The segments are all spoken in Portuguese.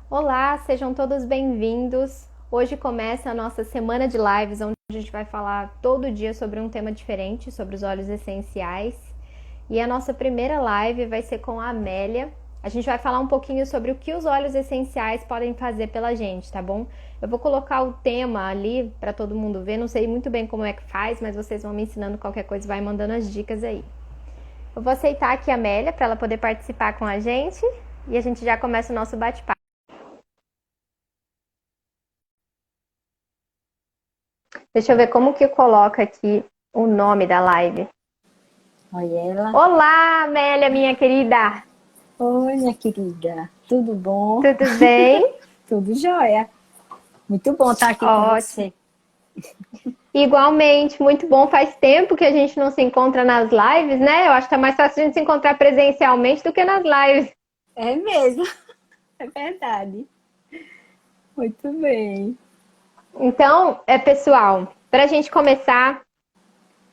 Olá, sejam todos bem-vindos. Hoje começa a nossa semana de lives, onde a gente vai falar todo dia sobre um tema diferente, sobre os óleos essenciais. E a nossa primeira live vai ser com a Amélia. A gente vai falar um pouquinho sobre o que os óleos essenciais podem fazer pela gente, tá bom? Eu vou colocar o tema ali para todo mundo ver. Não sei muito bem como é que faz, mas vocês vão me ensinando qualquer coisa, vai mandando as dicas aí. Eu vou aceitar aqui a Amélia para ela poder participar com a gente e a gente já começa o nosso bate-papo. Deixa eu ver como que coloca aqui o nome da live. Olha ela. Olá, Amélia, minha querida. Oi, minha querida. Tudo bom? Tudo bem? Tudo jóia. Muito bom estar aqui com Ótimo. você. Igualmente, muito bom. Faz tempo que a gente não se encontra nas lives, né? Eu acho que tá mais fácil a gente se encontrar presencialmente do que nas lives. É mesmo, é verdade. Muito bem. Então, pessoal, para a gente começar,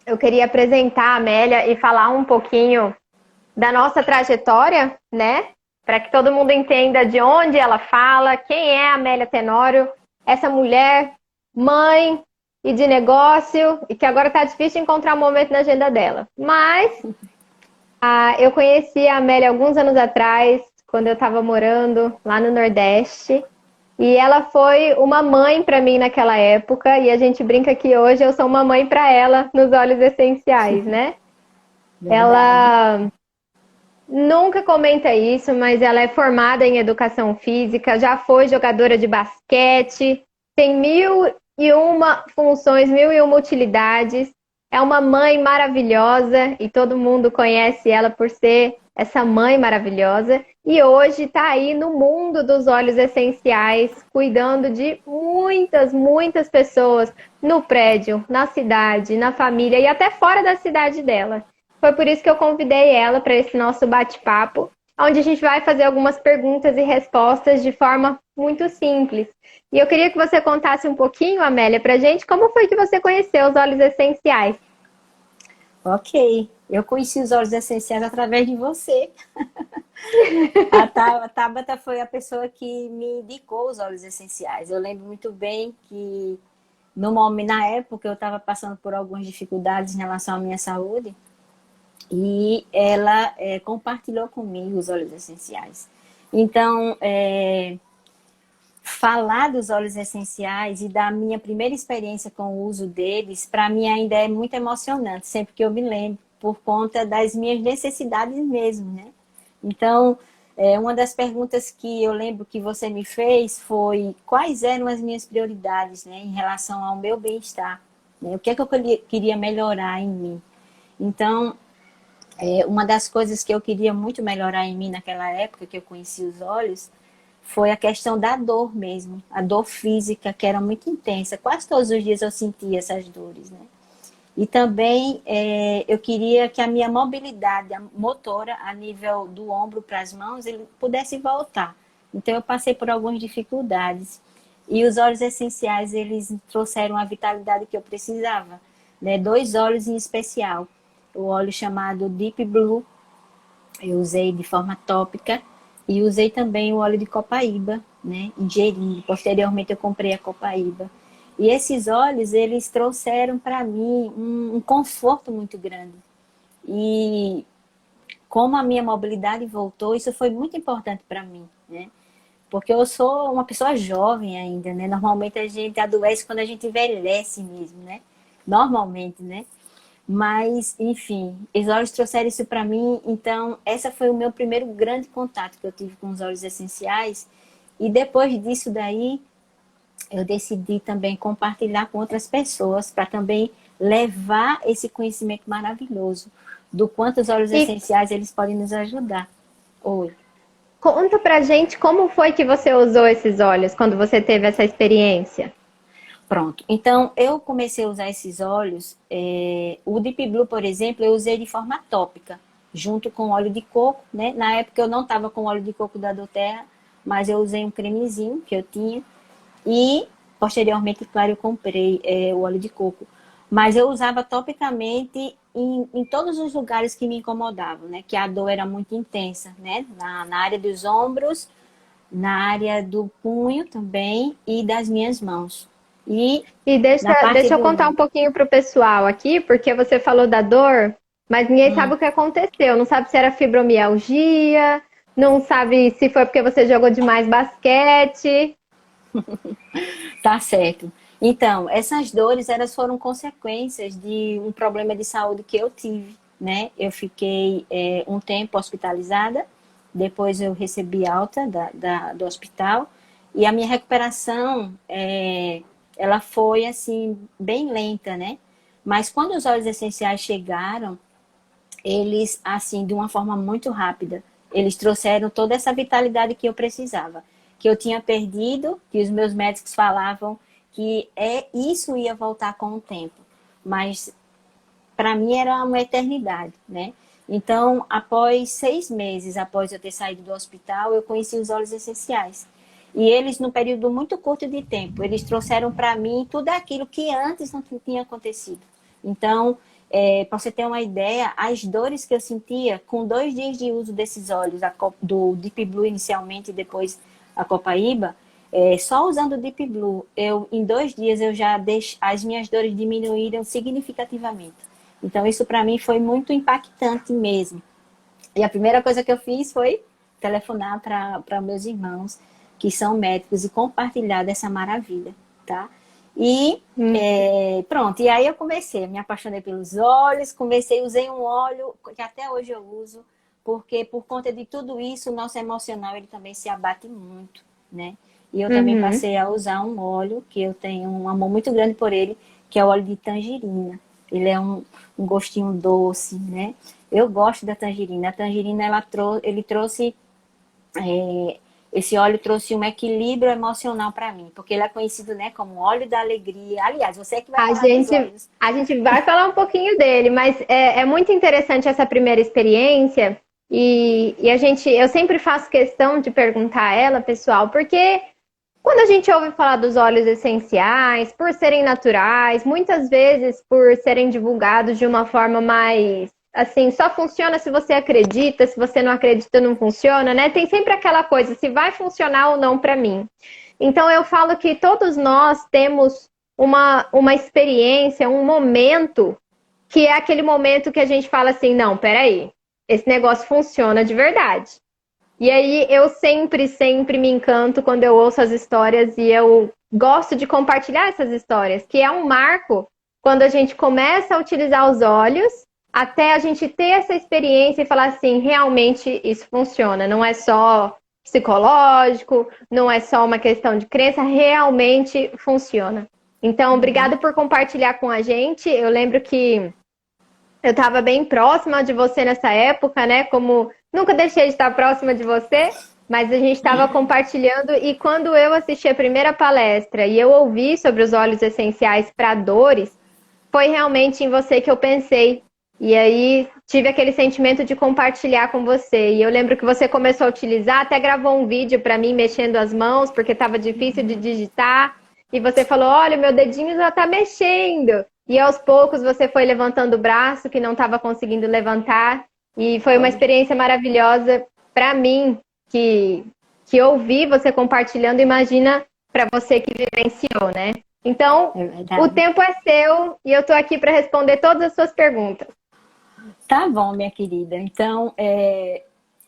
eu queria apresentar a Amélia e falar um pouquinho da nossa trajetória, né? Para que todo mundo entenda de onde ela fala, quem é a Amélia Tenório, essa mulher, mãe e de negócio, e que agora está difícil encontrar um momento na agenda dela. Mas eu conheci a Amélia alguns anos atrás, quando eu estava morando lá no Nordeste. E ela foi uma mãe para mim naquela época, e a gente brinca que hoje eu sou uma mãe para ela nos óleos essenciais, né? Verdade. Ela nunca comenta isso, mas ela é formada em educação física, já foi jogadora de basquete, tem mil e uma funções, mil e uma utilidades. É uma mãe maravilhosa e todo mundo conhece ela por ser essa mãe maravilhosa. E hoje está aí no mundo dos óleos essenciais, cuidando de muitas, muitas pessoas no prédio, na cidade, na família e até fora da cidade dela. Foi por isso que eu convidei ela para esse nosso bate-papo, onde a gente vai fazer algumas perguntas e respostas de forma muito simples. E eu queria que você contasse um pouquinho, Amélia, para a gente, como foi que você conheceu os óleos essenciais? Ok. Eu conheci os óleos essenciais através de você. A Tabata foi a pessoa que me indicou os óleos essenciais. Eu lembro muito bem que no momento, na época, eu estava passando por algumas dificuldades em relação à minha saúde. E ela compartilhou comigo os óleos essenciais. Então, falar dos óleos essenciais e da minha primeira experiência com o uso deles, para mim ainda é muito emocionante, sempre que eu me lembro, por conta das minhas necessidades mesmo, né? Então, uma das perguntas que eu lembro que você me fez foi quais eram as minhas prioridades, né, em relação ao meu bem-estar, né? O que é que eu queria melhorar em mim. Então, uma das coisas que eu queria muito melhorar em mim naquela época que eu conheci os olhos foi a questão da dor mesmo, a dor física que era muito intensa. Quase todos os dias eu sentia essas dores, né? E também eu queria que a minha mobilidade a motora a nível do ombro para as mãos ele pudesse voltar. Então eu passei por algumas dificuldades e os óleos essenciais eles trouxeram a vitalidade que eu precisava, né? Dois óleos em especial, o óleo chamado Deep Blue, eu usei de forma tópica e usei também o óleo de copaíba, né, ingerindo. Posteriormente eu comprei a copaíba. E esses óleos, eles trouxeram para mim um conforto muito grande. E como a minha mobilidade voltou, isso foi muito importante para mim, né? Porque eu sou uma pessoa jovem ainda, né? Normalmente a gente adoece quando a gente envelhece mesmo, né? Normalmente, né? Mas, enfim, os óleos trouxeram isso para mim, então essa foi o meu primeiro grande contato que eu tive com os óleos essenciais. E depois disso daí, eu decidi também compartilhar com outras pessoas para também levar esse conhecimento maravilhoso do quanto os óleos E essenciais eles podem nos ajudar. Oi. conta pra gente como foi que você usou esses óleos quando você teve essa experiência. Pronto. Então, eu comecei a usar esses óleos. O Deep Blue, por exemplo, eu usei de forma tópica, junto com óleo de coco, né? Na época eu não estava com óleo de coco da doTERRA, mas eu usei um cremezinho que eu tinha. E, posteriormente, claro, eu comprei o óleo de coco. Mas eu usava topicamente em todos os lugares que me incomodavam, né? Que a dor era muito intensa, né? Na área dos ombros, na área do punho também e das minhas mãos. E E na parte deixa eu contar um do... pouquinho pro pessoal aqui, porque você falou da dor, mas ninguém Hum, sabe o que aconteceu. Não sabe se era fibromialgia, não sabe se foi porque você jogou demais basquete. tá certo. Então, essas dores, elas foram consequências de um problema de saúde que eu tive, né? Eu fiquei um tempo hospitalizada, depois eu recebi alta do hospital, e a minha recuperação, ela foi, assim, bem lenta, né? Mas quando os óleos essenciais chegaram, eles, assim, de uma forma muito rápida, eles trouxeram toda essa vitalidade que eu precisava, que eu tinha perdido, que os meus médicos falavam que isso ia voltar com o tempo, mas para mim era uma eternidade, né? Então, após 6 meses, após eu ter saído do hospital, eu conheci os óleos essenciais. E eles, num período muito curto de tempo, eles trouxeram para mim tudo aquilo que antes não tinha acontecido. Então, para você ter uma ideia, as dores que eu sentia com 2 dias de uso desses óleos, do Deep Blue inicialmente e depois a Copaíba, só usando o Deep Blue, em 2 dias as minhas dores diminuíram significativamente. Então, isso para mim foi muito impactante mesmo. E a primeira coisa que eu fiz foi telefonar para meus irmãos, que são médicos, e compartilhar dessa maravilha, tá? E Hum. pronto, e aí eu comecei, me apaixonei pelos óleos, usei um óleo que até hoje eu uso, porque por conta de tudo isso, o nosso emocional ele também se abate muito, né? E eu também Uhum. passei a usar um óleo, que eu tenho um amor muito grande por ele, que é o óleo de tangerina. Ele é um gostinho doce, né? Eu gosto da tangerina. A tangerina, ele trouxe esse óleo trouxe um equilíbrio emocional para mim, porque ele é conhecido, né, como óleo da alegria. Aliás, você é que vai A falar dos gente, óleos. a gente vai falar um pouquinho dele, mas é muito interessante essa primeira experiência. E eu sempre faço questão de perguntar a ela, pessoal, porque quando a gente ouve falar dos óleos essenciais, por serem naturais, muitas vezes por serem divulgados de uma forma mais assim, só funciona se você acredita, se você não acredita, não funciona, né? Tem sempre aquela coisa, se vai funcionar ou não para mim. Então eu falo que todos nós temos uma experiência, um momento, que é aquele momento que a gente fala assim, não, peraí, esse negócio funciona de verdade. E aí eu sempre, sempre me encanto quando eu ouço as histórias e eu gosto de compartilhar essas histórias, que é um marco quando a gente começa a utilizar os olhos até a gente ter essa experiência e falar assim, realmente isso funciona. Não é só psicológico, não é só uma questão de crença, realmente funciona. Então, Uhum. obrigado por compartilhar com a gente. Eu lembro que eu estava bem próxima de você nessa época, né? Como nunca deixei de estar próxima de você, mas a gente estava compartilhando. E quando eu assisti a primeira palestra e eu ouvi sobre os óleos essenciais para dores, foi realmente em você que eu pensei. E aí tive aquele sentimento de compartilhar com você. E eu lembro que você começou a utilizar, até gravou um vídeo para mim mexendo as mãos, porque estava difícil de digitar. E você falou: olha, meu dedinho já está mexendo. E aos poucos você foi levantando o braço que não estava conseguindo levantar. E foi uma Foi. experiência maravilhosa para mim, que ouvi você compartilhando. Imagina para você que vivenciou, né? Então, É o verdade. tempo é seu e eu estou aqui para responder todas as suas perguntas. Tá bom, minha querida. Então,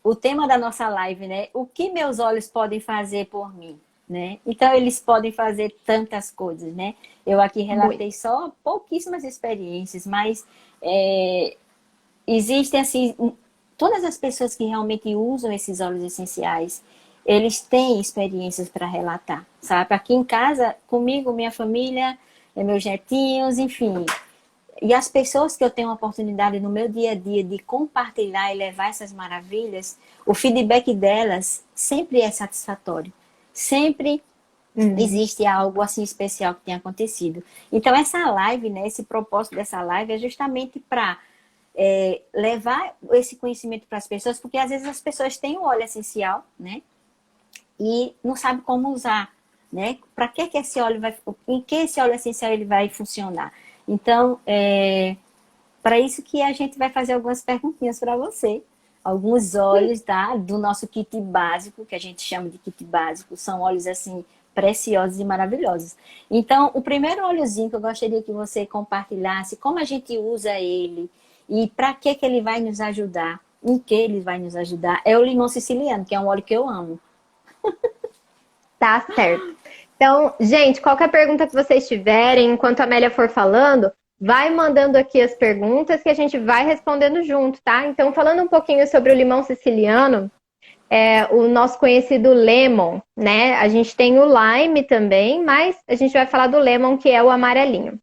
o tema da nossa live, né? O que meus olhos podem fazer por mim, né? Então, eles podem fazer tantas coisas, né? Eu aqui relatei Muito. só pouquíssimas experiências, mas existem, assim, todas as pessoas que realmente usam esses óleos essenciais, eles têm experiências para relatar, sabe? Aqui em casa, comigo, minha família, meus netinhos, enfim, e as pessoas que eu tenho a oportunidade no meu dia a dia de compartilhar e levar essas maravilhas, o feedback delas sempre é satisfatório. Sempre Uhum. existe algo assim especial que tem acontecido. Então, essa live, né, esse propósito dessa live é justamente para levar esse conhecimento para as pessoas, porque às vezes as pessoas têm o óleo essencial, né, e não sabem como usar, né? Para que esse óleo vai, em que esse óleo essencial ele vai funcionar? Então, para isso que a gente vai fazer algumas perguntinhas para você. alguns óleos, tá? Do nosso kit básico, que a gente chama de kit básico. São óleos, assim, preciosos e maravilhosos. Então, o primeiro óleozinho que eu gostaria que você compartilhasse, como a gente usa ele e para que ele vai nos ajudar, em que ele vai nos ajudar, é o limão siciliano, que é um óleo que eu amo. Tá certo. Então, gente, qualquer pergunta que vocês tiverem, enquanto a Amélia for falando, vai mandando aqui as perguntas que a gente vai respondendo junto, tá? Então, falando um pouquinho sobre o limão siciliano, o nosso conhecido lemon, né? A gente tem o lime também, mas a gente vai falar do lemon, que é o amarelinho.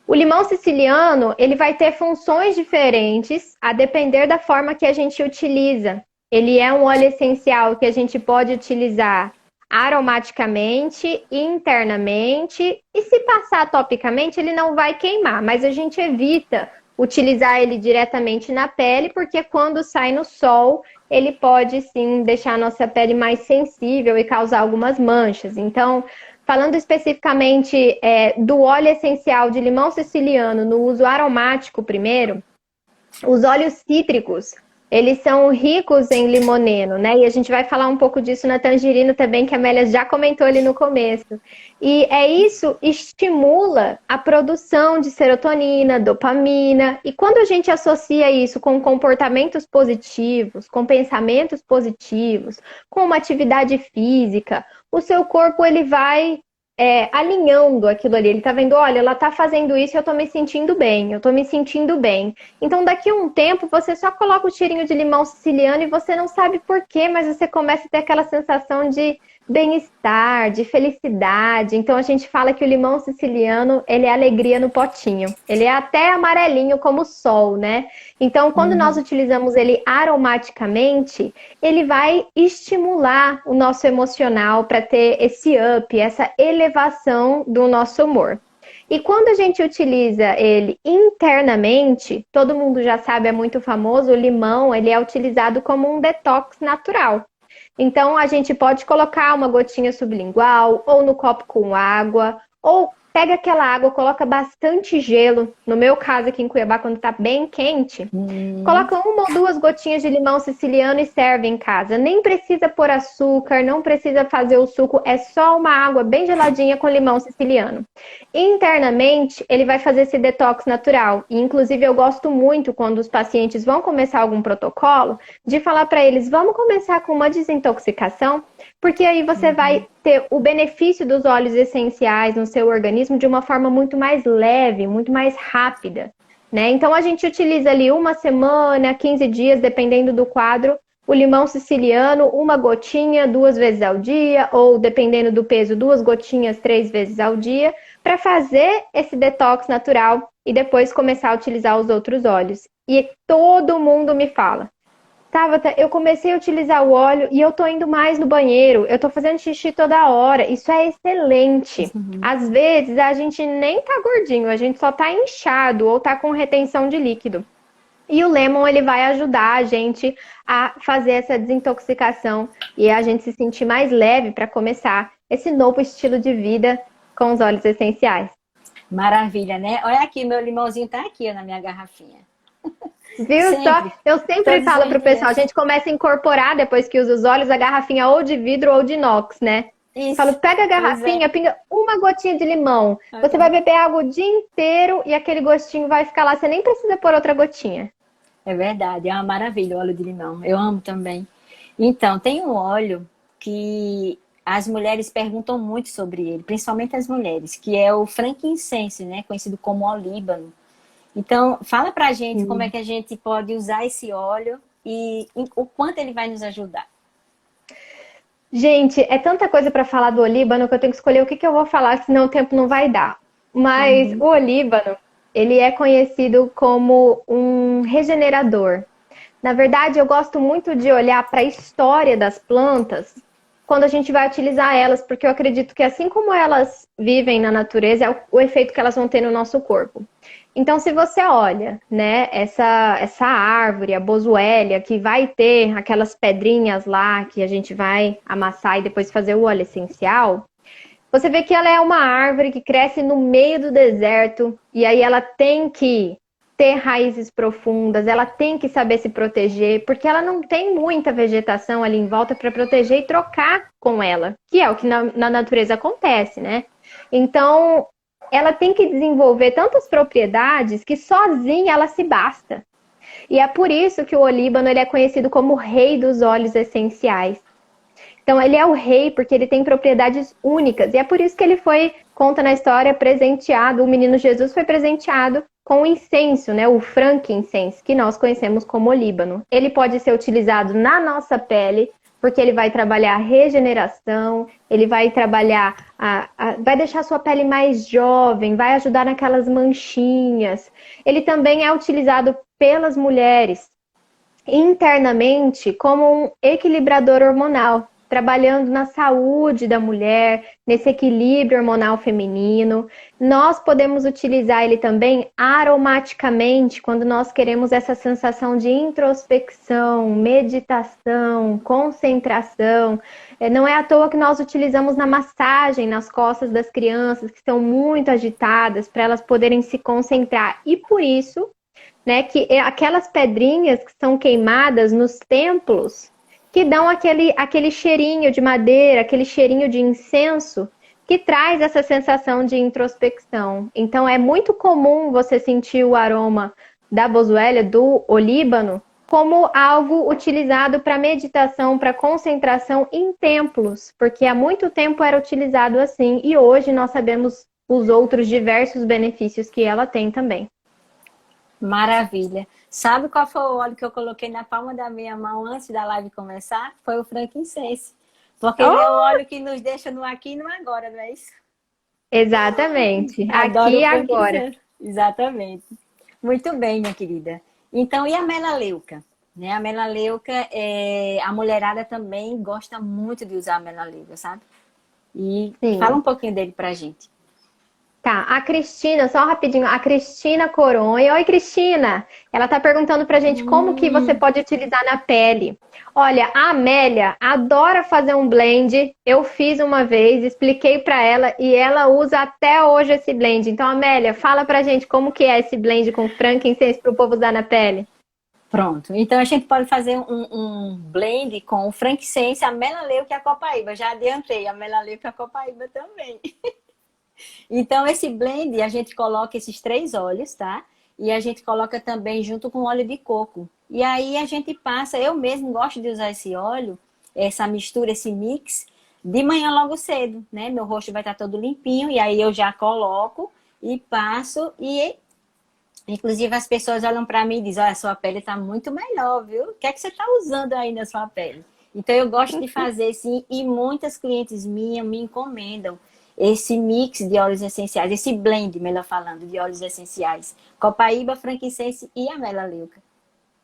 O limão siciliano, ele vai ter funções diferentes a depender da forma que a gente utiliza. Ele é um óleo essencial que a gente pode utilizar aromaticamente, internamente, e se passar topicamente, ele não vai queimar, mas a gente evita utilizar ele diretamente na pele, porque quando sai no sol, ele pode sim deixar a nossa pele mais sensível e causar algumas manchas. Então, falando especificamente do óleo essencial de limão siciliano no uso aromático primeiro, os óleos cítricos, eles são ricos em limoneno, né? E a gente vai falar um pouco disso na tangerina também, que a Amélia já comentou ali no começo. E isso estimula a produção de serotonina, dopamina. E quando a gente associa isso com comportamentos positivos, com pensamentos positivos, com uma atividade física, o seu corpo ele vai alinhando aquilo ali. Ele tá vendo, olha, ela tá fazendo isso e eu tô me sentindo bem, eu tô me sentindo bem. Então, daqui a um tempo, você só coloca o cheirinho de limão siciliano e você não sabe por quê, mas você começa a ter aquela sensação de bem-estar, de felicidade. Então, a gente fala que o limão siciliano, ele é alegria no potinho. Ele é até amarelinho como o sol, né? Então, quando nós utilizamos ele aromaticamente, ele vai estimular o nosso emocional para ter esse up, essa elevação do nosso humor. E quando a gente utiliza ele internamente, todo mundo já sabe, é muito famoso, o limão, ele é utilizado como um detox natural. Então, a gente pode colocar uma gotinha sublingual, ou no copo com água, ou pega aquela água, coloca bastante gelo. No meu caso aqui em Cuiabá, quando tá bem quente, coloca uma ou duas gotinhas de limão siciliano e serve em casa. Nem precisa pôr açúcar, não precisa fazer o suco, é só uma água bem geladinha com limão siciliano. Internamente, ele vai fazer esse detox natural. E, inclusive, eu gosto muito quando os pacientes vão começar algum protocolo, de falar para eles, vamos começar com uma desintoxicação, porque aí você vai ter o benefício dos óleos essenciais no seu organismo de uma forma muito mais leve, muito mais rápida, né? Então, a gente utiliza ali uma semana, 15 dias, dependendo do quadro, o limão siciliano, uma gotinha 2 vezes ao dia, ou dependendo do peso, 2 gotinhas 3 vezes ao dia, para fazer esse detox natural e depois começar a utilizar os outros óleos. E todo mundo me fala, Tabata, eu comecei a utilizar o óleo e eu tô indo mais no banheiro, eu tô fazendo xixi toda hora, isso é excelente. Às vezes a gente nem tá gordinho, a gente só tá inchado ou tá com retenção de líquido. E o lemon, ele vai ajudar a gente a fazer essa desintoxicação e a gente se sentir mais leve para começar esse novo estilo de vida com os óleos essenciais. Maravilha, né? Olha aqui, meu limãozinho tá aqui ó, na minha garrafinha. Viu Sempre. só? Eu sempre falo pro pessoal, a Dias. gente começa a incorporar, depois que usa os óleos, a garrafinha ou de vidro ou de inox, né? Isso. Falo, pega a garrafinha, pinga uma gotinha de limão. Você vai beber água o dia inteiro e aquele gostinho vai ficar lá, você nem precisa pôr outra gotinha. É verdade, é uma maravilha o óleo de limão. Eu amo também. Então, tem um óleo que as mulheres perguntam muito sobre ele, principalmente as mulheres, que é o frankincense, né? Conhecido como olíbano. Então, fala pra gente como é que a gente pode usar esse óleo e o quanto ele vai nos ajudar. Gente, é tanta coisa para falar do olíbano que eu tenho que escolher o que eu vou falar, senão o tempo não vai dar. Mas o olíbano, ele é conhecido como um regenerador. Na verdade, eu gosto muito de olhar para a história das plantas quando a gente vai utilizar elas, porque eu acredito que assim como elas vivem na natureza, é o efeito que elas vão ter no nosso corpo. Então, se você olha, né, essa árvore, a boswellia, que vai ter aquelas pedrinhas lá que a gente vai amassar e depois fazer o óleo essencial, você vê que ela é uma árvore que cresce no meio do deserto e aí ela tem que ter raízes profundas, ela tem que saber se proteger, porque ela não tem muita vegetação ali em volta para proteger e trocar com ela, que é o que na natureza acontece, né? Então, ela tem que desenvolver tantas propriedades que sozinha ela se basta. E é por isso que o olíbano ele é conhecido como o rei dos óleos essenciais. Então, ele é o rei porque ele tem propriedades únicas. E é por isso que ele foi, conta na história, presenteado, o menino Jesus foi presenteado com o incenso, né? O frankincense, que nós conhecemos como olíbano. Ele pode ser utilizado na nossa pele, porque ele vai trabalhar a regeneração, ele vai trabalhar, vai deixar a sua pele mais jovem, vai ajudar naquelas manchinhas. Ele também é utilizado pelas mulheres internamente como um equilibrador hormonal, trabalhando na saúde da mulher, nesse equilíbrio hormonal feminino. Nós podemos utilizar ele também aromaticamente, quando nós queremos essa sensação de introspecção, meditação, concentração. Não é à toa que nós utilizamos na massagem, nas costas das crianças que estão muito agitadas, para elas poderem se concentrar. E por isso, né, que aquelas pedrinhas que são queimadas nos templos, que dão aquele cheirinho de madeira, aquele cheirinho de incenso, que traz essa sensação de introspecção. Então, é muito comum você sentir o aroma da boswellia, do olíbano, como algo utilizado para meditação, para concentração em templos, porque há muito tempo era utilizado assim, e hoje nós sabemos os outros diversos benefícios que ela tem também. Maravilha. Sabe qual foi o óleo que eu coloquei na palma da minha mão antes da live começar? Foi o frankincense. Porque ele é o óleo que nos deixa no aqui e no agora, não é isso? Exatamente. Adoro Aqui o e agora. frankincense. Exatamente. Muito bem, minha querida. Então, e a melaleuca? Né? A melaleuca, a mulherada também gosta muito de usar a melaleuca, sabe? E Sim. fala um pouquinho dele pra gente. Tá, a Cristina, só rapidinho, a Cristina Coronha. Oi, Cristina! Ela tá perguntando pra gente como que você pode utilizar na pele. Olha, a Amélia adora fazer um blend. Eu fiz uma vez, expliquei pra ela e ela usa até hoje esse blend. Então, Amélia, fala pra gente como que é esse blend com frankincense pro povo usar na pele. Pronto. Então, a gente pode fazer um blend com o frankincense, a melaleuca e a copaíba. Já adiantei, a melaleuca e a copaíba também. Então, esse blend, a gente coloca esses 3 óleos, tá? E a gente coloca também junto com óleo de coco. E aí a gente passa, eu mesmo gosto de usar esse óleo, essa mistura, esse mix, de manhã logo cedo, né? Meu rosto vai estar todo limpinho, e aí eu já coloco e passo. E, inclusive, as pessoas olham pra mim e dizem, olha, a sua pele tá muito melhor, viu? O que é que você tá usando aí na sua pele? Então, eu gosto de fazer, sim, e muitas clientes minhas me encomendam esse mix de óleos essenciais, esse blend, melhor falando, de óleos essenciais. Copaíba, frankincense e a melaleuca,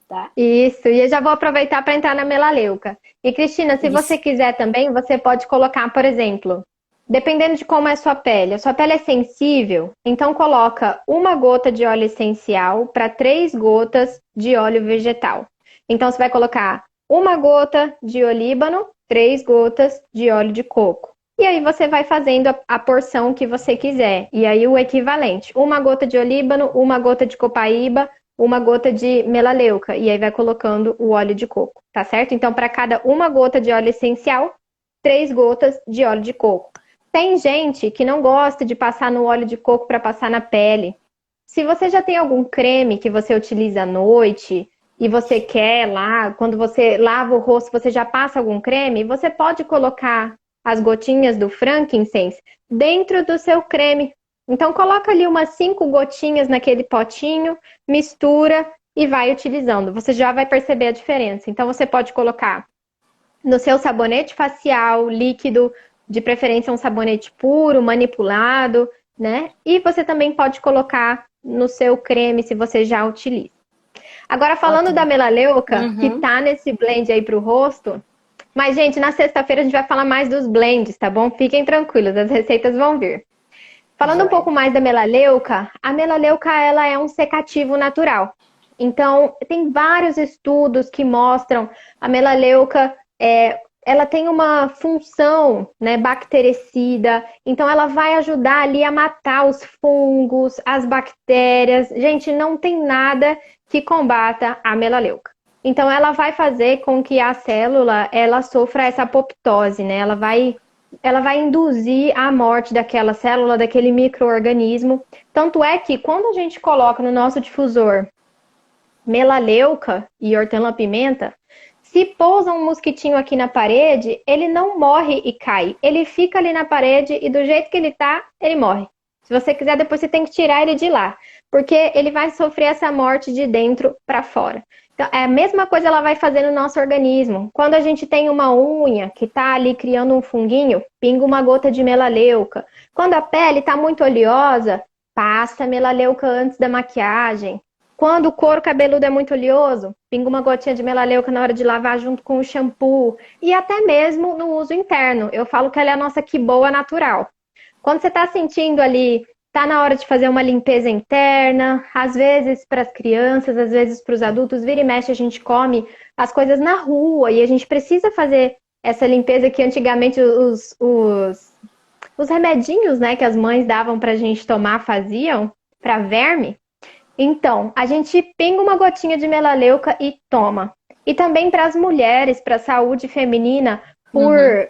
tá? Isso, e eu já vou aproveitar para entrar na melaleuca. E Cristina, se você quiser também, você pode colocar, por exemplo, dependendo de como é a sua pele é sensível, então coloca 1 gota de óleo essencial para 3 gotas de óleo vegetal. Então você vai colocar 1 gota de olíbano, 3 gotas de óleo de coco. E aí você vai fazendo a porção que você quiser. E aí o equivalente. 1 gota de olíbano, 1 gota de copaíba, 1 gota de melaleuca. E aí vai colocando o óleo de coco, tá certo? Então, para cada 1 gota de óleo essencial, 3 gotas de óleo de coco. Tem gente que não gosta de passar no óleo de coco para passar na pele. Se você já tem algum creme que você utiliza à noite e você quer lá, quando você lava o rosto, você já passa algum creme, você pode colocar as gotinhas do frankincense dentro do seu creme. Então, coloca ali umas 5 gotinhas naquele potinho, mistura e vai utilizando. Você já vai perceber a diferença. Então, você pode colocar no seu sabonete facial, líquido, de preferência um sabonete puro, manipulado, né? E você também pode colocar no seu creme, se você já utiliza. Agora, falando da melaleuca, que tá nesse blend aí pro rosto... Mas, gente, na sexta-feira a gente vai falar mais dos blends, tá bom? Fiquem tranquilos, as receitas vão vir. Falando um pouco mais da melaleuca, a melaleuca ela é um secativo natural. Então, tem vários estudos que mostram a melaleuca ela tem uma função, né, bactericida, então ela vai ajudar ali a matar os fungos, as bactérias. Gente, não tem nada que combata a melaleuca. Então ela vai fazer com que a célula ela sofra essa apoptose, né? Ela vai induzir a morte daquela célula, daquele micro-organismo. Tanto é que quando a gente coloca no nosso difusor melaleuca e hortelã-pimenta, se pousa um mosquitinho aqui na parede, ele não morre e cai. Ele fica ali na parede e do jeito que ele tá, ele morre. Se você quiser, depois você tem que tirar ele de lá, porque ele vai sofrer essa morte de dentro para fora. Então, é a mesma coisa ela vai fazer no nosso organismo. Quando a gente tem uma unha que está ali criando um funguinho, pinga uma gota de melaleuca. Quando a pele está muito oleosa, passa melaleuca antes da maquiagem. Quando o couro cabeludo é muito oleoso, pinga uma gotinha de melaleuca na hora de lavar junto com o shampoo. E até mesmo no uso interno. Eu falo que ela é a nossa que boa natural. Quando você está sentindo ali, está na hora de fazer uma limpeza interna, às vezes para as crianças, às vezes para os adultos, vira e mexe a gente come as coisas na rua e a gente precisa fazer essa limpeza que antigamente os remedinhos, né, que as mães davam para a gente tomar faziam para verme. Então, a gente pinga uma gotinha de melaleuca e toma. E também para as mulheres, para a saúde feminina, por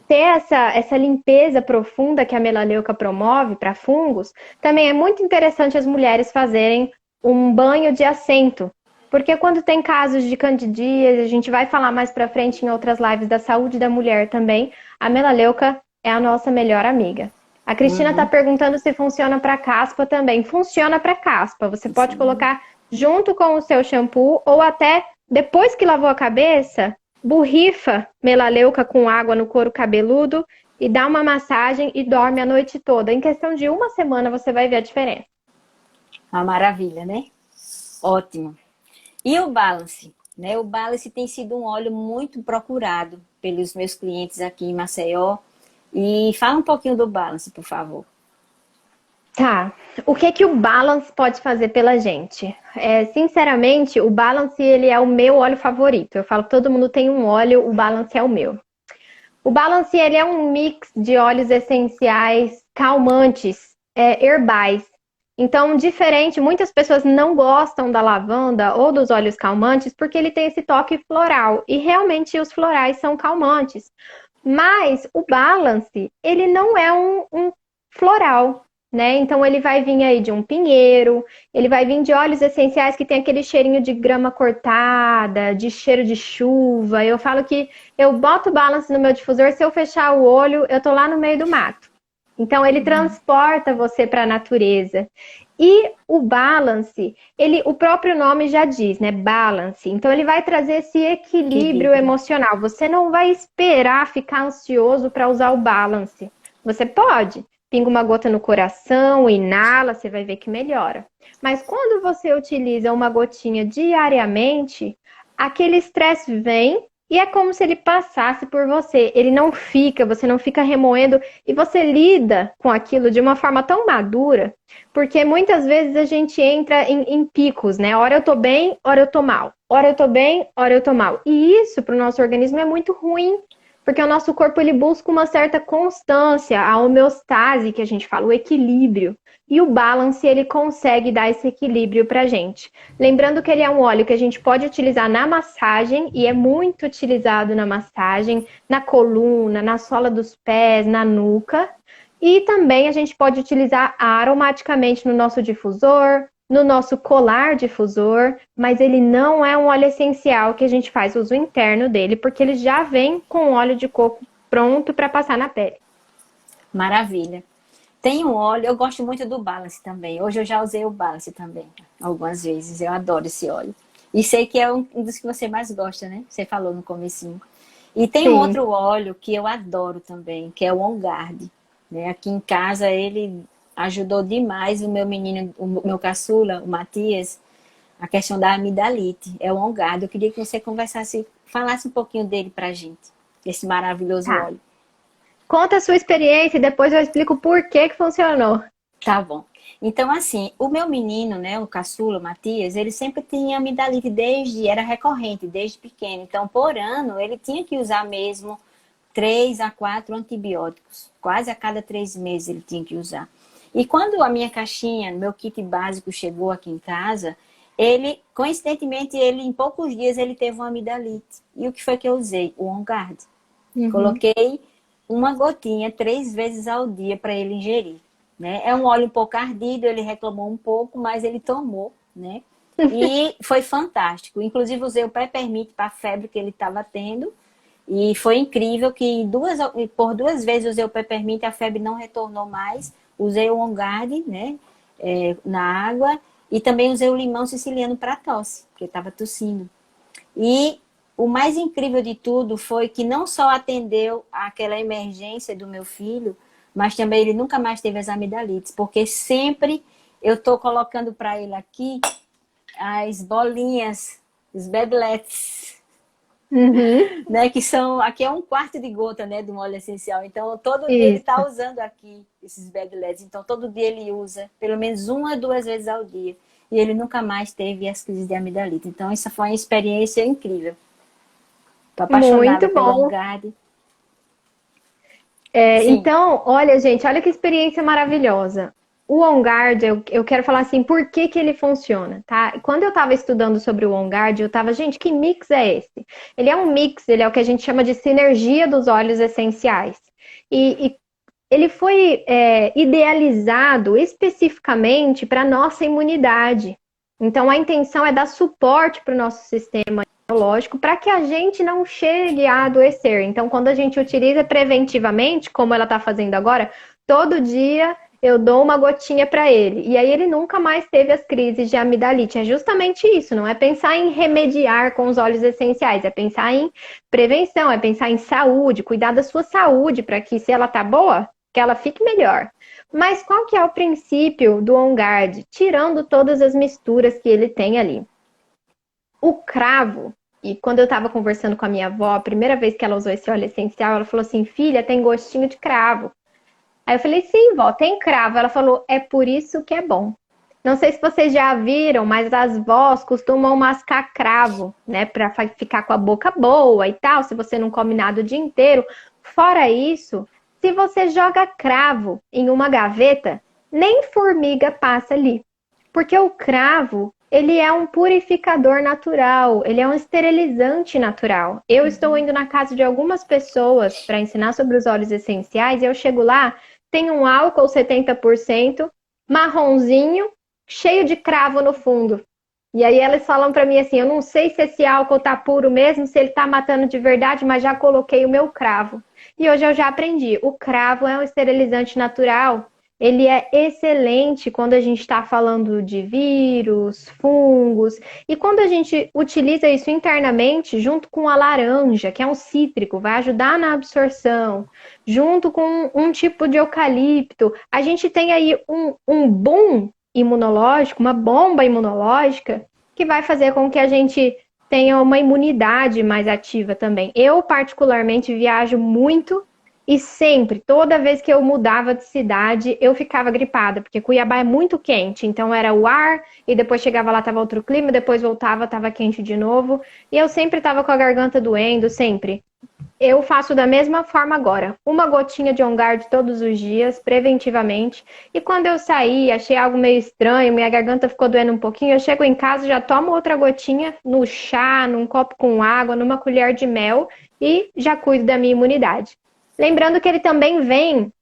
ter essa limpeza profunda que a melaleuca promove para fungos, também é muito interessante as mulheres fazerem um banho de assento. Porque quando tem casos de candidíase, a gente vai falar mais para frente em outras lives da saúde da mulher também, a melaleuca é a nossa melhor amiga. A Cristina está perguntando se funciona para caspa também. Funciona para caspa. Você pode colocar junto com o seu shampoo ou até depois que lavou a cabeça, borrifa melaleuca com água no couro cabeludo e dá uma massagem e dorme a noite toda. Em questão de uma semana você vai ver a diferença. Uma maravilha, né? Ótimo. E o Balance? Né? O Balance tem sido um óleo muito procurado pelos meus clientes aqui em Maceió. E fala um pouquinho do Balance, por favor. Tá. O que o Balance pode fazer pela gente? Sinceramente, o Balance ele é o meu óleo favorito. Eu falo que todo mundo tem um óleo, o Balance é o meu. O Balance ele é um mix de óleos essenciais, calmantes, herbais. Então, diferente, muitas pessoas não gostam da lavanda ou dos óleos calmantes porque ele tem esse toque floral. E realmente os florais são calmantes. Mas o Balance, ele não é um floral, né? Então ele vai vir aí de um pinheiro, ele vai vir de óleos essenciais que tem aquele cheirinho de grama cortada, de cheiro de chuva. Eu falo que eu boto o Balance no meu difusor, se eu fechar o olho, eu tô lá no meio do mato. Então ele transporta você para a natureza. E o Balance, o próprio nome já diz, né? Balance. Então ele vai trazer esse equilíbrio emocional. Você não vai esperar ficar ansioso para usar o Balance. Você pode. Pinga uma gota no coração, inala, você vai ver que melhora. Mas quando você utiliza uma gotinha diariamente, aquele estresse vem e é como se ele passasse por você. Ele não fica, você não fica remoendo e você lida com aquilo de uma forma tão madura, porque muitas vezes a gente entra em picos, né? Hora eu tô bem, hora eu tô mal. Hora eu tô bem, hora eu tô mal. E isso para o nosso organismo é muito ruim. Porque o nosso corpo ele busca uma certa constância, a homeostase, que a gente fala, o equilíbrio. E o Balance, ele consegue dar esse equilíbrio pra gente. Lembrando que ele é um óleo que a gente pode utilizar na massagem, e é muito utilizado na massagem, na coluna, na sola dos pés, na nuca. E também a gente pode utilizar aromaticamente no nosso difusor, no nosso colar difusor, mas ele não é um óleo essencial que a gente faz uso interno dele, porque ele já vem com óleo de coco pronto para passar na pele. Maravilha. Tem um óleo, eu gosto muito do Balance também. Hoje eu já usei o Balance também, algumas vezes. Eu adoro esse óleo. E sei que é um dos que você mais gosta, né? Você falou no comecinho. E tem um outro óleo que eu adoro também, que é o On Guard. Né? Aqui em casa ele ajudou demais o meu menino, o meu caçula, o Matias, a questão da amidalite. É o On Guard. Eu queria que você falasse um pouquinho dele pra gente. Esse maravilhoso óleo. Conta a sua experiência e depois eu explico por que funcionou. Tá bom. Então, assim, o meu menino, né, o caçula, o Matias, ele sempre tinha amidalite era recorrente, desde pequeno. Então, por ano, ele tinha que usar mesmo 3 a 4 antibióticos. Quase a cada 3 meses ele tinha que usar. E quando a minha caixinha, meu kit básico chegou aqui em casa, ele, coincidentemente, em poucos dias, ele teve uma amidalite. E o que foi que eu usei? O On Guard. Uhum. Coloquei uma gotinha 3 vezes ao dia para ele ingerir. Né? É um óleo um pouco ardido, ele reclamou um pouco, mas ele tomou, né? E foi fantástico. Inclusive usei o Peppermint para a febre que ele estava tendo. E foi incrível que por 2 vezes usei o Peppermint, a febre não retornou mais. Usei o On Guard, né? Na água. E também usei o limão siciliano para tosse, porque estava tossindo. E o mais incrível de tudo foi que não só atendeu àquela emergência do meu filho, mas também ele nunca mais teve as amidalites, porque sempre eu estou colocando para ele aqui as bolinhas, os bebletes, Uhum. né, que são, aqui é 1/4 de gota, né, do óleo essencial. Então, todo dia ele está Isso. usando aqui esses bebletes. Então, todo dia ele usa, pelo menos 1 a 2 vezes ao dia. E ele nunca mais teve as crises de amidalite. Então, isso foi uma experiência incrível. Tô apaixonada Muito pelo bom. OnGuard. Sim. Então, olha, gente, olha que experiência maravilhosa. O OnGuard, eu quero falar assim, por que que ele funciona, tá? Quando eu estava estudando sobre o OnGuard, eu estava, gente, que mix é esse? Ele é um mix, ele é o que a gente chama de sinergia dos óleos essenciais. E ele foi idealizado especificamente para nossa imunidade. Então, a intenção é dar suporte para o nosso sistema imunológico para que a gente não chegue a adoecer. Então, quando a gente utiliza preventivamente, como ela está fazendo agora, todo dia eu dou uma gotinha para ele. E aí ele nunca mais teve as crises de amidalite. É justamente isso, não é pensar em remediar com os óleos essenciais, é pensar em prevenção, é pensar em saúde, cuidar da sua saúde para que, se ela tá boa, que ela fique melhor. Mas qual que é o princípio do On Guard? Tirando todas as misturas que ele tem ali. O cravo, e quando eu estava conversando com a minha avó, a primeira vez que ela usou esse óleo essencial, ela falou assim, filha, tem gostinho de cravo. Aí eu falei, sim, vó, tem cravo. Ela falou, é por isso que é bom. Não sei se vocês já viram, mas as vós costumam mascar cravo, né? Pra ficar com a boca boa e tal, se você não come nada o dia inteiro. Fora isso, se você joga cravo em uma gaveta, nem formiga passa ali. Porque o cravo, ele é um purificador natural, ele é um esterilizante natural. Eu estou indo na casa de algumas pessoas para ensinar sobre os óleos essenciais e eu chego lá, tem um álcool 70%, marronzinho, cheio de cravo no fundo. E aí elas falam para mim assim, eu não sei se esse álcool tá puro mesmo, se ele tá matando de verdade, mas já coloquei o meu cravo. E hoje eu já aprendi, o cravo é um esterilizante natural. Ele é excelente quando a gente está falando de vírus, fungos, e quando a gente utiliza isso internamente, junto com a laranja, que é um cítrico, vai ajudar na absorção, junto com um tipo de eucalipto, a gente tem aí um boom imunológico, uma bomba imunológica, que vai fazer com que a gente tenha uma imunidade mais ativa também. Eu, particularmente, viajo muito e sempre, toda vez que eu mudava de cidade, eu ficava gripada, porque Cuiabá é muito quente, então era o ar, e depois chegava lá, tava outro clima, depois voltava, tava quente de novo, e eu sempre tava com a garganta doendo, sempre. Eu faço da mesma forma agora. Uma gotinha de On Guard todos os dias, preventivamente. E quando eu saí, achei algo meio estranho, minha garganta ficou doendo um pouquinho, eu chego em casa, já tomo outra gotinha no chá, num copo com água, numa colher de mel e já cuido da minha imunidade. Lembrando que ele também vem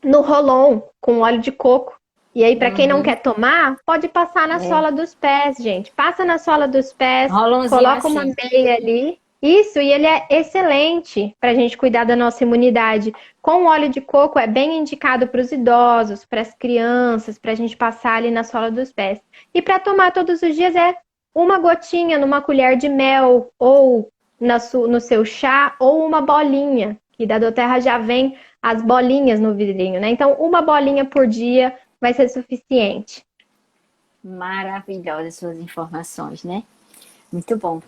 no Rolon com óleo de coco. E aí, para quem não Uhum. quer tomar, pode passar na É. sola dos pés, gente. Passa na sola dos pés, Rolãozinho coloca uma assim. meia ali. Isso, e ele é excelente para a gente cuidar da nossa imunidade. Com o óleo de coco é bem indicado para os idosos, para as crianças, para a gente passar ali na sola dos pés. E para tomar todos os dias é uma gotinha numa colher de mel, ou no seu chá, ou uma bolinha, que da doTERRA já vem as bolinhas no vidrinho, né? Então, uma bolinha por dia vai ser suficiente. Maravilhosas suas informações, né? Muito bom.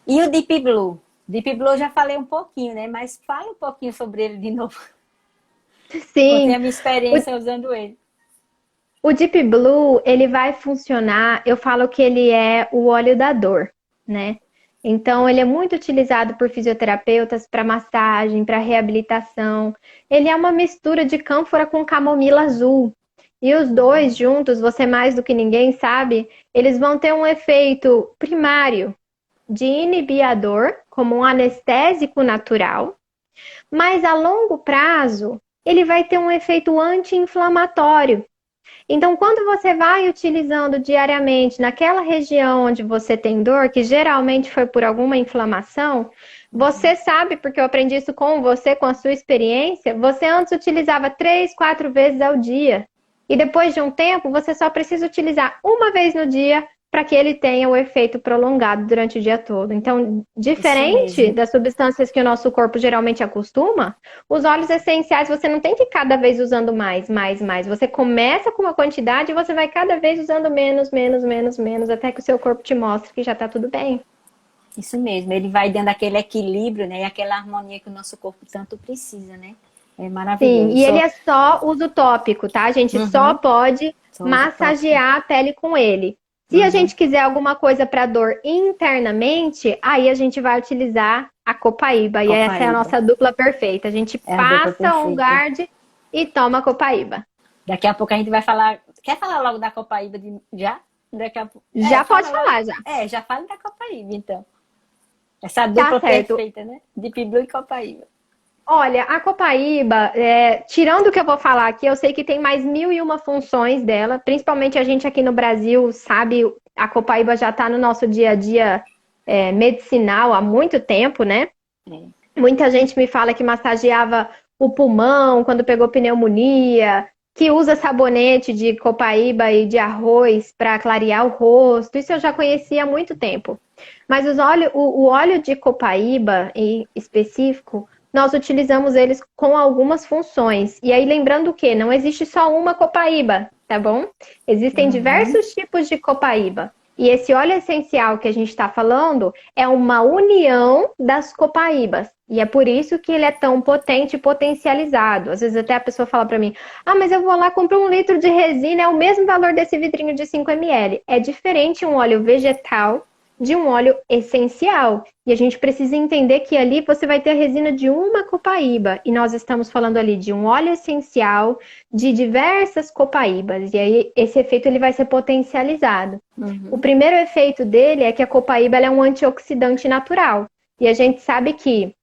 E o Deep Blue? Deep Blue eu já falei um pouquinho, né? Mas fala um pouquinho sobre ele de novo. Contei Sim, a minha experiência usando ele. O Deep Blue, ele vai funcionar, eu falo que ele é o óleo da dor, né? Então, ele é muito utilizado por fisioterapeutas para massagem, para reabilitação. Ele é uma mistura de cânfora com camomila azul. E os dois juntos, você mais do que ninguém sabe, eles vão ter um efeito primário de inibir a dor, como um anestésico natural, mas a longo prazo, ele vai ter um efeito anti-inflamatório. Então, quando você vai utilizando diariamente naquela região onde você tem dor, que geralmente foi por alguma inflamação, você sabe, porque eu aprendi isso com você, com a sua experiência, você antes utilizava 3, 4 vezes ao dia. E depois de um tempo, você só precisa utilizar uma vez no dia para que ele tenha o efeito prolongado durante o dia todo. Então, diferente das substâncias que o nosso corpo geralmente acostuma, os óleos essenciais você não tem que ir cada vez usando mais. Você começa com uma quantidade e você vai cada vez usando menos, até que o seu corpo te mostre que já está tudo bem. Isso mesmo, ele vai dando aquele equilíbrio, né? E aquela harmonia que o nosso corpo tanto precisa, né? É maravilhoso. Sim, e ele é só uso tópico, tá? A gente só pode massagear a pele com ele. Se a gente quiser alguma coisa para dor internamente, aí a gente vai utilizar a Copaíba. E essa é a nossa dupla perfeita. A gente passa um guard e toma a Copaíba. Daqui a pouco a gente vai falar... Quer falar logo da Copaíba já? Daqui a pouco... Já pode falar, já. Já fala da Copaíba, então. Essa dupla perfeita, né? Deep Blue e Copaíba. Olha, a Copaíba, tirando o que eu vou falar aqui, eu sei que tem mais 1001 funções dela, principalmente a gente aqui no Brasil sabe, a Copaíba já está no nosso dia a dia medicinal há muito tempo, né? Muita gente me fala que massageava o pulmão quando pegou pneumonia, que usa sabonete de Copaíba e de arroz para clarear o rosto, isso eu já conhecia há muito tempo. Mas o óleo de Copaíba, em específico, nós utilizamos eles com algumas funções. E aí, lembrando que não existe só uma Copaíba, tá bom? Existem diversos tipos de Copaíba. E esse óleo essencial que a gente está falando é uma união das Copaíbas. E é por isso que ele é tão potente e potencializado. Às vezes até a pessoa fala para mim, mas eu vou lá comprar 1 litro de resina, é o mesmo valor desse vidrinho de 5 ml. É diferente um óleo vegetal de um óleo essencial. E a gente precisa entender que ali você vai ter a resina de uma copaíba. E nós estamos falando ali de um óleo essencial de diversas copaíbas. E aí esse efeito ele vai ser potencializado. O primeiro efeito dele é que a copaíba ela é um antioxidante natural. E a gente sabe que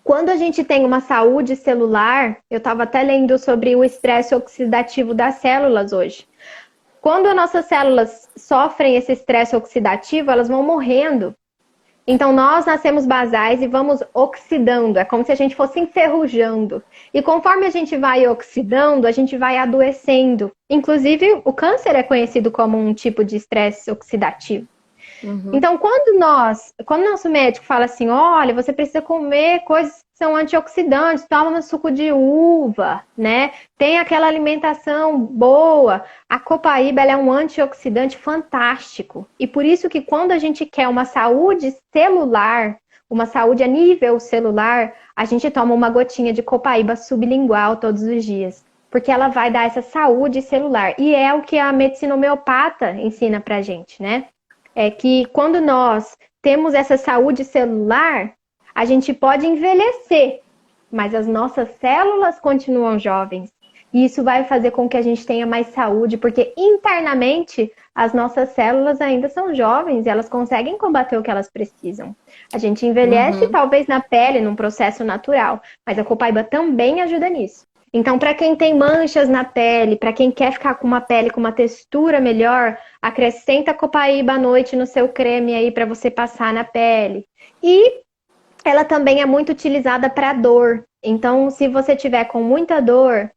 quando a gente tem uma saúde celular, eu estava até lendo sobre o estresse oxidativo das células hoje. Quando as nossas células sofrem esse estresse oxidativo, elas vão morrendo. Então, nós nascemos basais e vamos oxidando. É como se a gente fosse enferrujando. E conforme a gente vai oxidando, a gente vai adoecendo. Inclusive, o câncer é conhecido como um tipo de estresse oxidativo. Então, quando o nosso médico fala assim, olha, você precisa comer coisas que são antioxidantes, toma um suco de uva, né? Tem aquela alimentação boa. A copaíba ela é um antioxidante fantástico. E por isso que quando a gente quer uma saúde celular, uma saúde a nível celular, a gente toma uma gotinha de copaíba sublingual todos os dias. Porque ela vai dar essa saúde celular. E é o que a medicina homeopata ensina pra gente, né? É que quando nós temos essa saúde celular, a gente pode envelhecer, mas as nossas células continuam jovens. E isso vai fazer com que a gente tenha mais saúde, porque internamente as nossas células ainda são jovens e elas conseguem combater o que elas precisam. A gente envelhece talvez na pele, num processo natural, mas a copaíba também ajuda nisso. Então, para quem tem manchas na pele, para quem quer ficar com uma pele com uma textura melhor, acrescenta copaíba à noite no seu creme aí para você passar na pele. E ela também é muito utilizada para dor. Então, se você tiver com muita dor,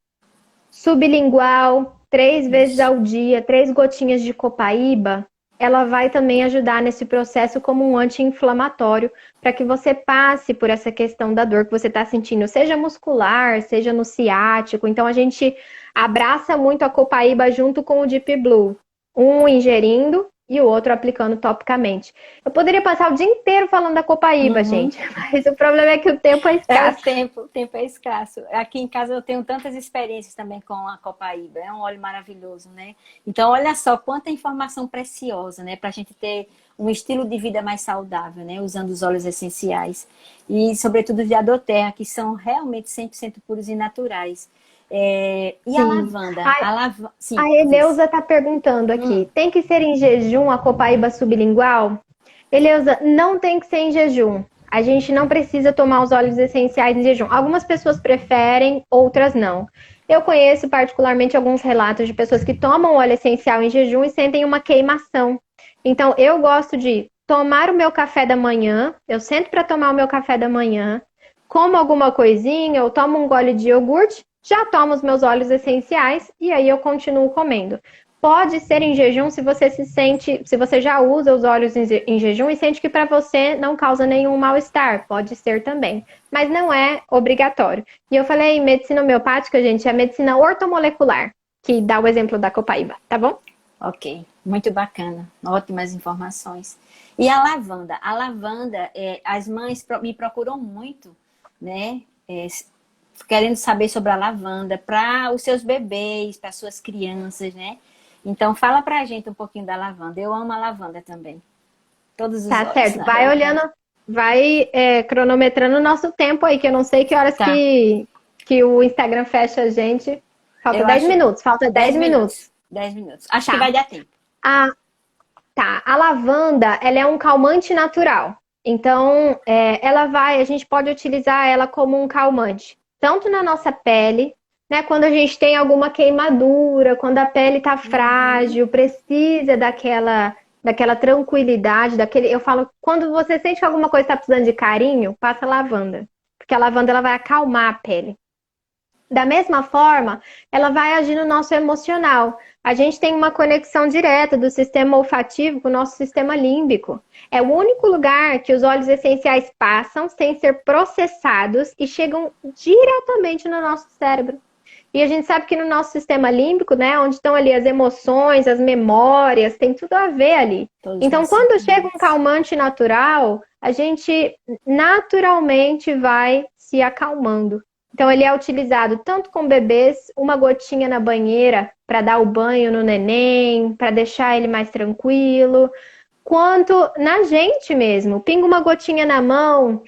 sublingual, 3 vezes ao dia, 3 gotinhas de copaíba, ela vai também ajudar nesse processo como um anti-inflamatório para que você passe por essa questão da dor que você está sentindo, seja muscular, seja no ciático. Então, a gente abraça muito a copaíba junto com o Deep Blue. Um ingerindo e o outro aplicando topicamente. Eu poderia passar o dia inteiro falando da copaíba, gente, mas o problema é que o tempo é escasso. O tempo é escasso. Aqui em casa eu tenho tantas experiências também com a copaíba. É um óleo maravilhoso, né? Então, olha só quanta informação preciosa, né? Para a gente ter um estilo de vida mais saudável, né? Usando os óleos essenciais. E, sobretudo, de adoterra, que são realmente 100% puros e naturais. E a Sim. lavanda? Sim, A diz. Eleusa está perguntando aqui, tem que ser em jejum a copaíba sublingual? Eleusa, não tem que ser em jejum. A gente não precisa tomar os óleos essenciais em jejum. Algumas pessoas preferem, outras não. Eu conheço particularmente alguns relatos de pessoas que tomam óleo essencial em jejum e sentem uma queimação. Então, eu gosto de tomar o meu café da manhã, eu sento para tomar o meu café da manhã, como alguma coisinha, eu tomo um gole de iogurte, já tomo os meus óleos essenciais e aí eu continuo comendo. Pode ser em jejum se você se sente, se você já usa os óleos em jejum e sente que para você não causa nenhum mal-estar, pode ser também, mas não é obrigatório. E eu falei medicina homeopática, gente, é medicina ortomolecular, que dá o exemplo da copaíba, tá bom? Ok, muito bacana, ótimas informações. E a lavanda? A lavanda, as mães me procuram muito, né? Querendo saber sobre a lavanda para os seus bebês, para suas crianças, né? Então, fala pra gente um pouquinho da lavanda. Eu amo a lavanda também. Todos os Tá olhos, certo, na vai realidade. olhando, vai cronometrando o nosso tempo aí, que eu não sei que horas Tá, que o Instagram fecha a gente. Falta eu 10 acho minutos, falta 10 10 minutos. minutos. 10 minutos. Acho que Tá. vai dar tempo. A, tá. A lavanda, ela é um calmante natural. Então, a gente pode utilizar ela como um calmante, tanto na nossa pele, né? Quando a gente tem alguma queimadura, quando a pele tá Uhum. frágil, precisa daquela tranquilidade, eu falo, quando você sente que alguma coisa está precisando de carinho, passa lavanda, porque a lavanda ela vai acalmar a pele. Da mesma forma, ela vai agir no nosso emocional. A gente tem uma conexão direta do sistema olfativo com o nosso sistema límbico. É o único lugar que os óleos essenciais passam sem ser processados e chegam diretamente no nosso cérebro. E a gente sabe que no nosso sistema límbico, né, onde estão ali as emoções, as memórias, tem tudo a ver ali. Todos os Então, nossos quando chega um sentimentos. calmante natural, a gente naturalmente vai se acalmando. Então, ele é utilizado tanto com bebês, uma gotinha na banheira para dar o banho no neném, para deixar ele mais tranquilo, quanto na gente mesmo. Pinga uma gotinha na mão,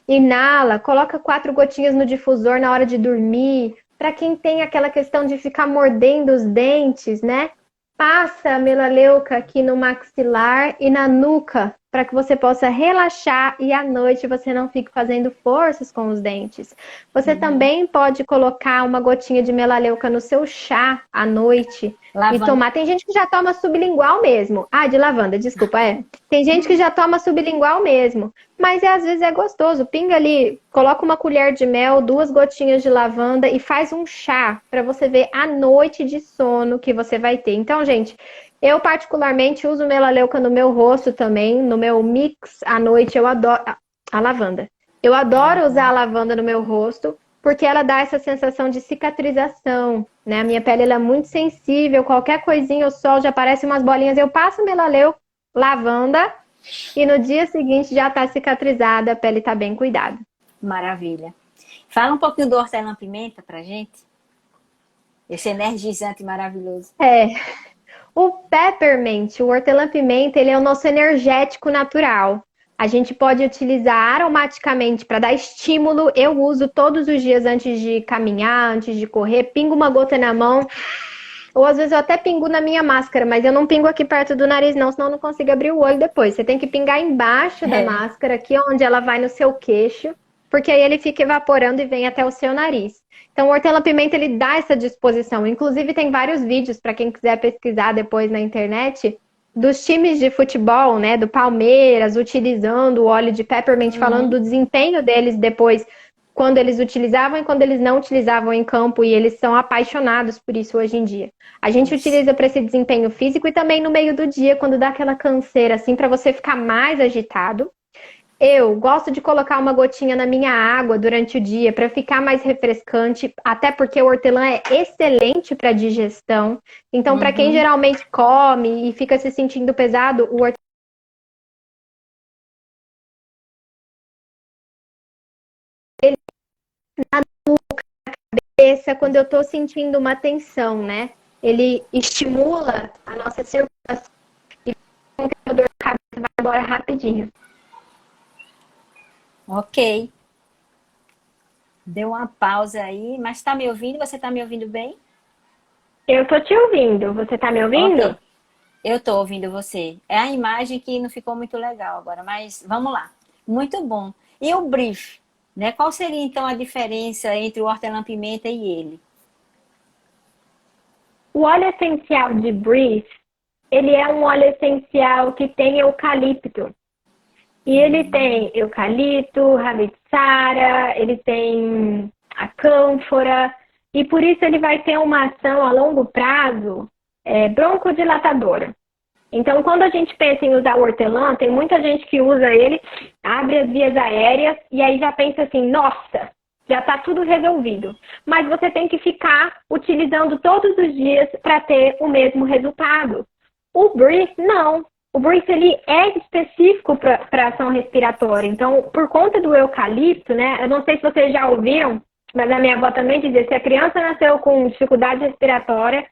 inala, coloca 4 gotinhas no difusor na hora de dormir. Para quem tem aquela questão de ficar mordendo os dentes, né? Passa a melaleuca aqui no maxilar e na nuca, para que você possa relaxar e à noite você não fique fazendo forças com os dentes. Você Uhum. também pode colocar uma gotinha de melaleuca no seu chá à noite e Lavanda. tomar. Tem gente que já toma sublingual mesmo. Ah, de lavanda, desculpa, é. Tem gente que já toma sublingual mesmo. Mas às vezes é gostoso. Pinga ali, coloca uma colher de mel, 2 gotinhas de lavanda e faz um chá para você ver a noite de sono que você vai ter. Então, gente, eu particularmente uso melaleuca no meu rosto também, no meu mix à noite. Eu adoro a lavanda. Eu adoro usar a Uhum. lavanda no meu rosto porque ela dá essa sensação de cicatrização, né? A minha pele ela é muito sensível, qualquer coisinha, o sol já aparece umas bolinhas, eu passo melaleuca, lavanda e no dia seguinte já está cicatrizada, a pele está bem cuidada. Maravilha. Fala um pouquinho do hortelã-pimenta pra gente. Esse energizante maravilhoso. É, o peppermint, o hortelã-pimenta, ele é o nosso energético natural. A gente pode utilizar aromaticamente para dar estímulo. Eu uso todos os dias antes de caminhar, antes de correr, pingo uma gota na mão. Ou às vezes eu até pingo na minha máscara, mas eu não pingo aqui perto do nariz, não, senão eu não consigo abrir o olho depois. Você tem que pingar embaixo da É. máscara, aqui onde ela vai no seu queixo, porque aí ele fica evaporando e vem até o seu nariz. Então, o hortelã-pimenta, ele dá essa disposição. Inclusive, tem vários vídeos para quem quiser pesquisar depois na internet, dos times de futebol, né, do Palmeiras, utilizando o óleo de peppermint, falando Uhum. do desempenho deles depois quando eles utilizavam e quando eles não utilizavam em campo, e eles são apaixonados por isso hoje em dia. A gente Isso. utiliza para esse desempenho físico e também no meio do dia, quando dá aquela canseira, assim, para você ficar mais agitado. Eu gosto de colocar uma gotinha na minha água durante o dia para ficar mais refrescante, até porque o hortelã é excelente para digestão. Então, para quem Uhum. geralmente come e fica se sentindo pesado, o hortelã é quando eu estou sentindo uma tensão, né? Ele estimula a nossa circulação e a dor de cabeça vai embora rapidinho. Ok. Deu uma pausa aí, mas está me ouvindo? Você está me ouvindo bem? Eu tô te ouvindo. Você tá me ouvindo? Ok. Eu estou ouvindo você. É a imagem que não ficou muito legal agora, mas vamos lá. Muito bom. E o brief, né? Qual seria então a diferença entre o hortelã-pimenta e ele? O óleo essencial de Breeze, ele é um óleo essencial que tem eucalipto. E ele tem eucalipto, rabitsara, ele tem a cânfora, e por isso ele vai ter uma ação a longo prazo broncodilatadora. Então, quando a gente pensa em usar o hortelã, tem muita gente que usa ele, abre as vias aéreas e aí já pensa assim, nossa, já está tudo resolvido. Mas você tem que ficar utilizando todos os dias para ter o mesmo resultado. O Brief, não. O Brief, ele é específico para ação respiratória. Então, por conta do eucalipto, né? Eu não sei se vocês já ouviram, mas a minha avó também dizia, se a criança nasceu com dificuldade respiratória,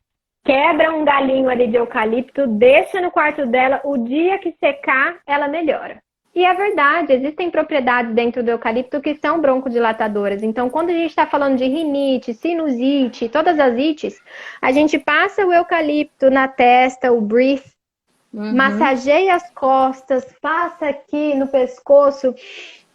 quebra um galinho ali de eucalipto, deixa no quarto dela, o dia que secar, ela melhora. E é verdade, existem propriedades dentro do eucalipto que são broncodilatadoras. Então, quando a gente está falando de rinite, sinusite, todas as ites, a gente passa o eucalipto na testa, o brief, massageia as costas, passa aqui no pescoço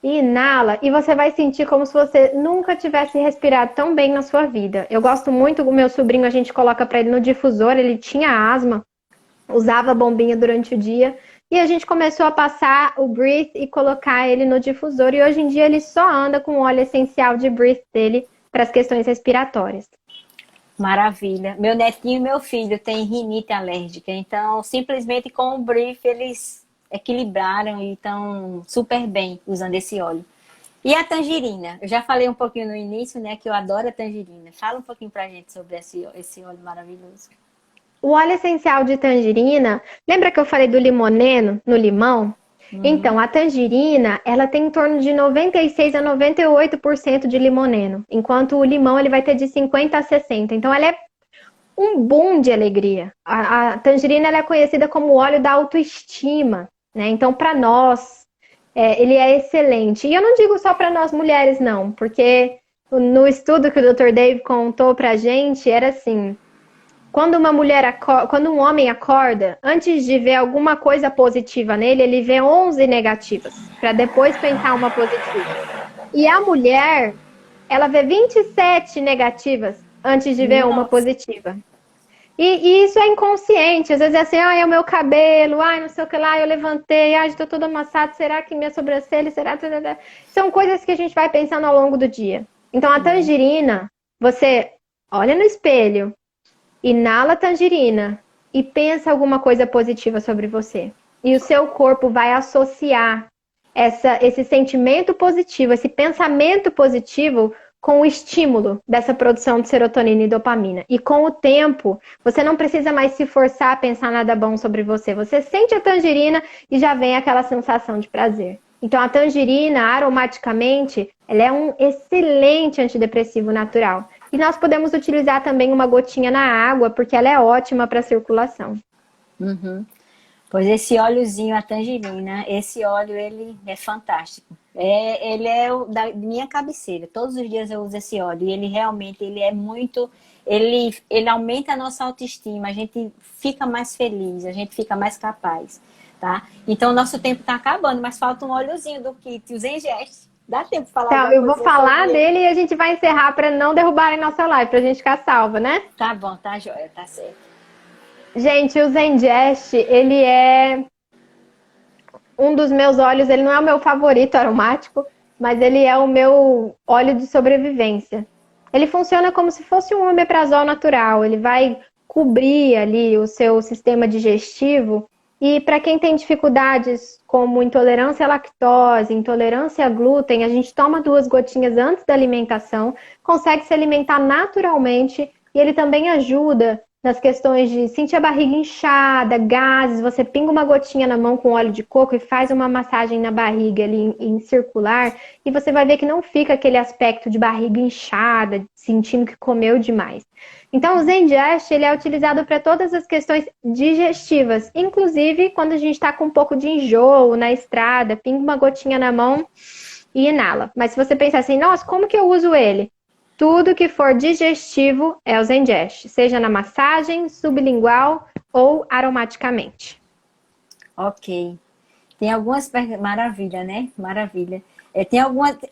e inala, e você vai sentir como se você nunca tivesse respirado tão bem na sua vida. Eu gosto muito, o meu sobrinho, a gente coloca para ele no difusor, ele tinha asma, usava a bombinha durante o dia, e a gente começou a passar o Breathe e colocar ele no difusor, e hoje em dia ele só anda com o óleo essencial de Breathe dele para as questões respiratórias. Maravilha. Meu netinho e meu filho têm rinite alérgica, então simplesmente com o brief eles equilibraram e estão super bem usando esse óleo. E a tangerina? Eu já falei um pouquinho no início, né, que eu adoro a tangerina. Fala um pouquinho pra gente sobre esse óleo maravilhoso. O óleo essencial de tangerina, lembra que eu falei do limoneno no limão? Então, a tangerina, ela tem em torno de 96 a 98% de limoneno, enquanto o limão ele vai ter de 50 a 60. Então, ela é um boom de alegria. A tangerina ela é conhecida como o óleo da autoestima, né? Então, para nós, ele é excelente. E eu não digo só para nós mulheres, não, porque no estudo que o Dr. Dave contou pra gente, era assim, quando um homem acorda, antes de ver alguma coisa positiva nele, ele vê 11 negativas, para depois pensar uma positiva. E a mulher, ela vê 27 negativas antes de ver uma Nossa. positiva. E isso é inconsciente. Às vezes é assim, ai, é o meu cabelo, ai, não sei o que lá, eu levantei, ai, estou todo amassado, será que minha sobrancelha, será? São coisas que a gente vai pensando ao longo do dia. Então, a tangerina, você olha no espelho, inala a tangerina e pensa alguma coisa positiva sobre você. E o seu corpo vai associar esse sentimento positivo, esse pensamento positivo com o estímulo dessa produção de serotonina e dopamina. E com o tempo, você não precisa mais se forçar a pensar nada bom sobre você. Você sente a tangerina e já vem aquela sensação de prazer. Então, a tangerina, aromaticamente, ela é um excelente antidepressivo natural. E nós podemos utilizar também uma gotinha na água, porque ela é ótima para a circulação. Uhum. Pois esse óleozinho, a tangerina, esse óleo, ele é fantástico. Ele é da minha cabeceira. Todos os dias eu uso esse óleo. E ele realmente, ele é muito... Ele aumenta a nossa autoestima. A gente fica mais feliz, a gente fica mais capaz, tá? Então, o nosso tempo está acabando, mas falta um óleozinho do kit, o Zengest. Dá tempo de falar Então, alguma eu vou coisa falar sobre ele? dele e a gente vai encerrar para não derrubarem nossa live, para a gente ficar salva, né? Tá bom, tá joia, tá certo. Gente, o Zengest, ele é um dos meus óleos, ele não é o meu favorito aromático, mas ele é o meu óleo de sobrevivência. Ele funciona como se fosse um omeprazol natural, ele vai cobrir ali o seu sistema digestivo E para quem tem dificuldades como intolerância à lactose, intolerância a glúten, a gente toma 2 gotinhas antes da alimentação, consegue se alimentar naturalmente e ele também ajuda nas questões de sentir a barriga inchada, gases. Você pinga uma gotinha na mão com óleo de coco e faz uma massagem na barriga ali em circular e você vai ver que não fica aquele aspecto de barriga inchada, sentindo que comeu demais. Então, o Zengest, ele é utilizado para todas as questões digestivas, inclusive quando a gente está com um pouco de enjoo na estrada, pinga uma gotinha na mão e inala. Mas se você pensar assim, nossa, como que eu uso ele? Tudo que for digestivo é o Zengest, seja na massagem, sublingual ou aromaticamente. Ok. Tem algumas maravilha, né? Maravilha.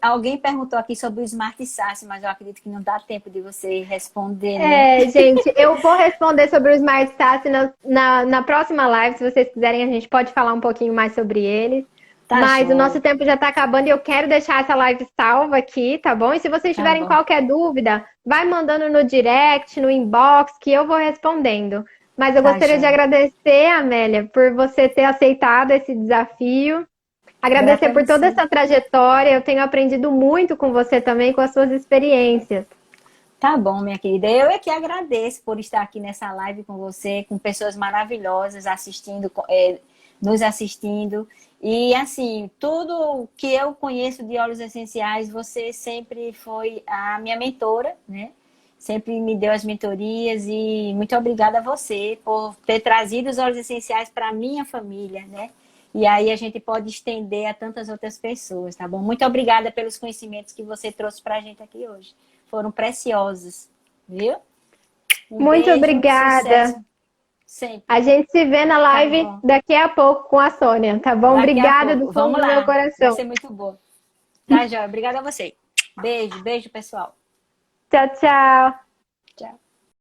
Alguém perguntou aqui sobre o Smart Sass, mas eu acredito que não dá tempo de você responder, né? Gente, eu vou responder sobre o Smart Sass na próxima live. Se vocês quiserem, a gente pode falar um pouquinho mais sobre ele. Tá, Mas o joia. nosso tempo já está acabando e eu quero deixar essa live salva aqui, tá bom? E se vocês Tá tiverem bom. qualquer dúvida, vai mandando no direct, no inbox, que eu vou respondendo. Mas eu Tá, gostaria de joia. agradecer, Amélia, por você ter aceitado esse desafio. Grata Agradecer a por toda você. essa trajetória. Eu tenho aprendido muito com você também, com as suas experiências. Tá bom, minha querida. Eu é que agradeço por estar aqui nessa live com você, com pessoas maravilhosas assistindo, nos assistindo. E assim, tudo que eu conheço de óleos essenciais, você sempre foi a minha mentora, né? Sempre me deu as mentorias e muito obrigada a você por ter trazido os óleos essenciais para a minha família, né? E aí a gente pode estender a tantas outras pessoas, tá bom? Muito obrigada pelos conhecimentos que você trouxe para a gente aqui hoje. Foram preciosos, viu? Um Muito beijo, obrigada. sucesso sempre. A gente se vê na Tá live bom. daqui a pouco com a Sônia, tá bom? Daqui a Obrigada do pouco. fundo Vamos do meu lá. Vai coração. ser muito bom. Tá, Joia? Obrigada a você. Beijo, beijo, pessoal. Tchau, tchau. Tchau.